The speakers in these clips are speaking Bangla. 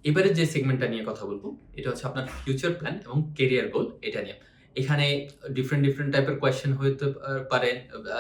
এবারে যে সেগমেন্টটা নিয়ে কথা বলব, এটা হচ্ছে আপনার ফিউচার প্ল্যান এবং কেরিয়ার গোল এটা নিয়ে। এখানে ডিফারেন্ট টাইপের কোয়েশ্চেন হইতে পারে।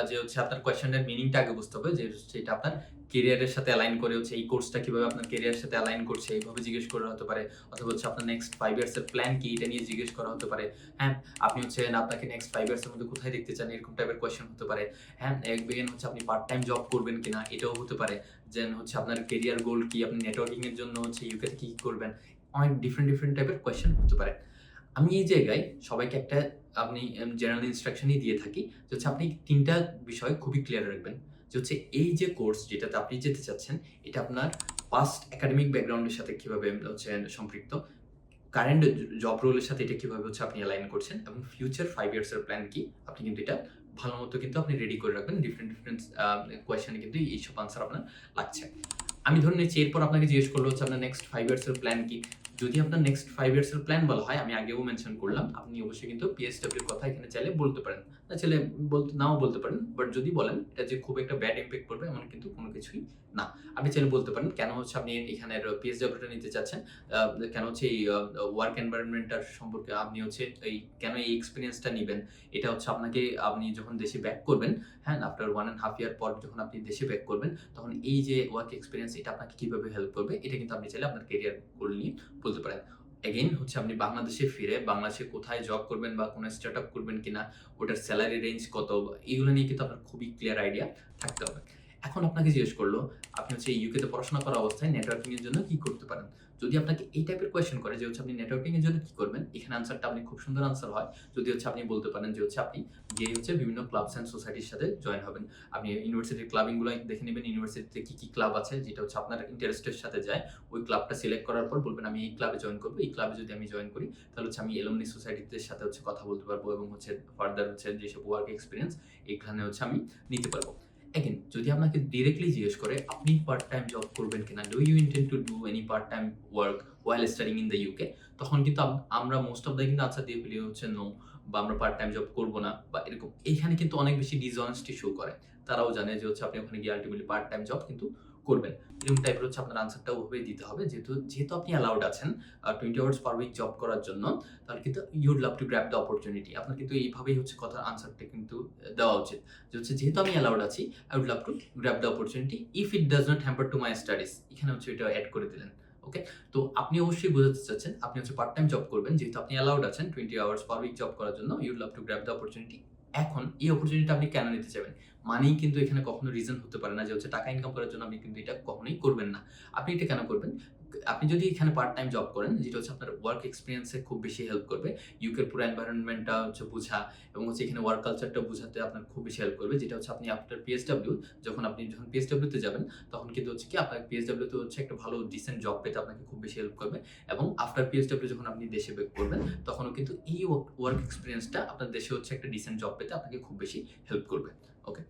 যে হচ্ছে আপনার কোয়েশ্চেনের মিনিংটা আগে বুঝতে হবে যে হচ্ছে এটা আপনার কেরিয়ারের সাথে অ্যালাইন করে হচ্ছে এই কোর্সটা কিভাবে আপনার কেরিয়ারের সাথে অ্যালাইন করছে এইভাবে জিজ্ঞেস করা হতে পারে। অথবা হচ্ছে আপনার নেক্সট 5 ইয়ার্স এর প্ল্যান কি এটা নিয়ে জিজ্ঞেস করা হতে পারে। হ্যাঁ, আপনি হচ্ছে আপনাকে নেক্সট 5 ইয়ার্স এর মধ্যে কোথায় দেখতে চান এরকম টাইপের কোয়েশ্চেন হতে পারে। হ্যাঁ, এগেইন হচ্ছে আপনি পার্ট টাইম জব করবেন কিনা এটাও হতে পারে। দেন হচ্ছে আপনার কেরিয়ার গোল কি, আপনি নেটওয়ার্কিং এর জন্য হচ্ছে ইউকে তে কি করবেন। অনেক ডিফারেন্ট টাইপের কোয়েশ্চেন হতে পারে। আমি এই জায়গায় সবাইকে একটা আপনি জেনারেল ইনস্ট্রাকশনই দিয়ে থাকি যে হচ্ছে আপনি ৩ টা বিষয় খুবই ক্লিয়ার রাখবেন। যে হচ্ছে এই যে কোর্স যেটাতে আপনি যেতে চাচ্ছেন, এটা আপনার পাস্ট একাডেমিক ব্যাকগ্রাউন্ড এর সাথে কিভাবে হচ্ছে সম্পৃক্ত, কারেন্ট জব রোলের সাথে এটা কিভাবে হচ্ছে আপনি অ্যালাইন করছেন এবং ফিউচার 5 ইয়ার্স এর প্ল্যান কি, আপনি কিন্তু এটা ভালোমতো কিন্তু আপনি রেডি করে রাখবেন। ডিফারেন্ট কোয়েশ্চেনে কিন্তু এইসব আনসার আপনার লাগছে। আমি ধরে নিচ্ছি এরপর আপনাকে জিজ্ঞেস করলো হচ্ছে আপনার নেক্সট 5 ইয়ার্স এর প্ল্যান কি? যদি আপনার নেক্সট 5 ইয়ার্স এর প্ল্যান বলা হয়, আমি আগেও মেনশন করলাম, আপনি অবশ্যই কিন্তু পিএসডব্লিউ এর কথা এখানে চাইলে বলতে পারেন। না চাইলে নাও বলতে পারেন। বাট যদি বলেন এটা যে খুব একটা ব্যাড ইমপ্যাক্ট পড়বে এমন কিন্তু কোনো কিছুই না। আপনি চাইলে বলতে পারেন কেন হচ্ছে আপনি এখানের পিএসডব্লিউ টা নিতে চাচ্ছেন। আ কেন হচ্ছে এই ওয়ার্ক এনভায়রনমেন্ট টার সম্পর্কে আপনি হচ্ছে কেন এই এক্সপেরিয়েন্সটা নিবেন। এটা হচ্ছে আপনাকে আপনি যখন দেশে ব্যাক করবেন, হ্যাঁ? আফটার 1 1/2 ইয়ার পর যখন আপনি দেশে ব্যাক করবেন, তখন এই যে ওয়ার্ক এক্সপেরিয়েন্স এটা আপনাকে কিভাবে হেল্প করবে, এটা কিন্তু আপনি চাইলে আপনার ক্যারিয়ার গোল নিয়ে বলতে পারেন। এগেইন হচ্ছে আপনি বাংলাদেশে ফিরে বাংলাদেশে কোথায় জব করবেন বা কোন স্টার্টআপ করবেন কিনা, ওটার সেলারি রেঞ্জ কত, এগুলো নিয়ে কিন্তু আপনার খুবই ক্লিয়ার আইডিয়া থাকতে হবে। এখন আপনাকে জিজ্ঞেস করলো, আপনি হচ্ছে ইউকে তে পড়াশোনা করা অবস্থায় নেটওয়ার্কিং এর জন্য কি করতে পারেন? যদি আপনাকে এই টাইপের কোয়েশ্চেন করে যে হচ্ছে আপনি নেটওয়ার্কিং এর জন্য কি করবেন? এখানে আনসারটা আপনি খুব সুন্দর আনসার হয়। যদি হচ্ছে আপনি বলতে পারেন যে হচ্ছে আপনি গিয়ে হচ্ছে বিভিন্ন ক্লাবস অ্যান্ড সোসাইটির সাথে জয়েন হবেন। আপনি ইউনিভার্সিটির ক্লাবিং গুলো দেখে নিবেন, ইউনিভার্সিটিতে কি ক্লাব আছে যেটা হচ্ছে আপনার ইন্টারেস্টের সাথে যায়। ওই ক্লাবটা সিলেক্ট করার পর বলবেন আমি এই ক্লাবে জয়েন করব। এই ক্লাবে যদি আমি জয়েন করি তাহলে হচ্ছে আমি অ্যালুমনি সোসাইটিদের সাথে হচ্ছে কথা বলতে পারবো এবং হচ্ছে ফার্দার হচ্ছে যেসব ওয়ার্ক এক্সপেরিয়েন্স এখানে হচ্ছে আমি নিতে পারবো। এগেইন যদি আপনাকে ডিরেক্টলি জিজ্ঞেস করে আপনি পার্ট টাইম জব করবেন কিনা? Do you intend to do any part time work while studying in the UK? তখন কিন্তু আমরা মোস্ট অফ দ্যা কিন্তু আনসার দিয়ে ফেলি হচ্ছে নো, বা আমরা পার্ট টাইম জব করব না বা এরকম। এইখানে কিন্তু অনেক বেশি ডিসঅনেস্টি শো করে। তারাও জানে যে হচ্ছে আপনি ওখানে গিয়ে আল্টিমেটলি পার্ট টাইম জব কিন্তু করবেন। এরকম টাইপের হচ্ছে আপনার আনসারটা ওভাবেই দিতে হবে। যেহেতু আপনি অ্যালাউড আছেন 20 আওয়ার্স পার উইক জব করার জন্য, তাহলে কিন্তু you would love to grab the opportunity. আপনার কিন্তু এইভাবেই হচ্ছে কথার আনসারটা কিন্তু দেওয়া উচিত। যে হচ্ছে যেহেতু আমি অ্যালাউড আছি, I would love to grab the opportunity if it does not hamper to my studies. এখানে হচ্ছে এটা এড করে দিলেন। ওকে? তো আপনি অবশ্যই বোঝাতে চাচ্ছেন আপনি হচ্ছে পার্ট টাইম জব করবেন। যেহেতু আপনি অ্যালাউড আছেন 20 আওয়ার্স পার উইক জব করার জন্য, you would love to grab the opportunity. এখন এই অপরচুনিটিটা আপনি কেন নিতে চাইবেন? মানিই কিন্তু এখানে কখনো রিজন হতে পারে না যে হচ্ছে টাকা ইনকাম করার জন্য আপনি কিন্তু এটা কখনোই করবেন না। আপনি এটা কেন করবেন? আপনি যদি এখানে পার্ট টাইম জব করেন যেটা হচ্ছে আপনার ওয়ার্ক এক্সপেরিয়েন্স এ খুব বেশি হেল্প করবে। ইউকের পুরো এনভায়রনমেন্টটা হচ্ছে বুঝা এবং হচ্ছে এখানে ওয়ার্ক কালচারটা বুঝাতে আপনার খুব বেশি হেল্প করবে। যেটা হচ্ছে আপনি আফটার পিএসডব্লিউ যখন পিএসডব্লিউ তে যাবেন, তখন কিন্তু হচ্ছে কি আপনার পিএসডব্লিউ তে হচ্ছে একটা ভালো ডিসেন্ট জব পেতে আপনাকে খুব বেশি হেল্প করবে এবং আফটার পিএসডব্লিউ যখন আপনি দেশে ব্যাক করবেন, তখনও কিন্তু এই ওয়ার্ক এক্সপেরিয়েন্সটা আপনার দেশে হচ্ছে একটা ডিসেন্ট জব পেতে আপনাকে খুব বেশি হেল্প করবে। ওকে?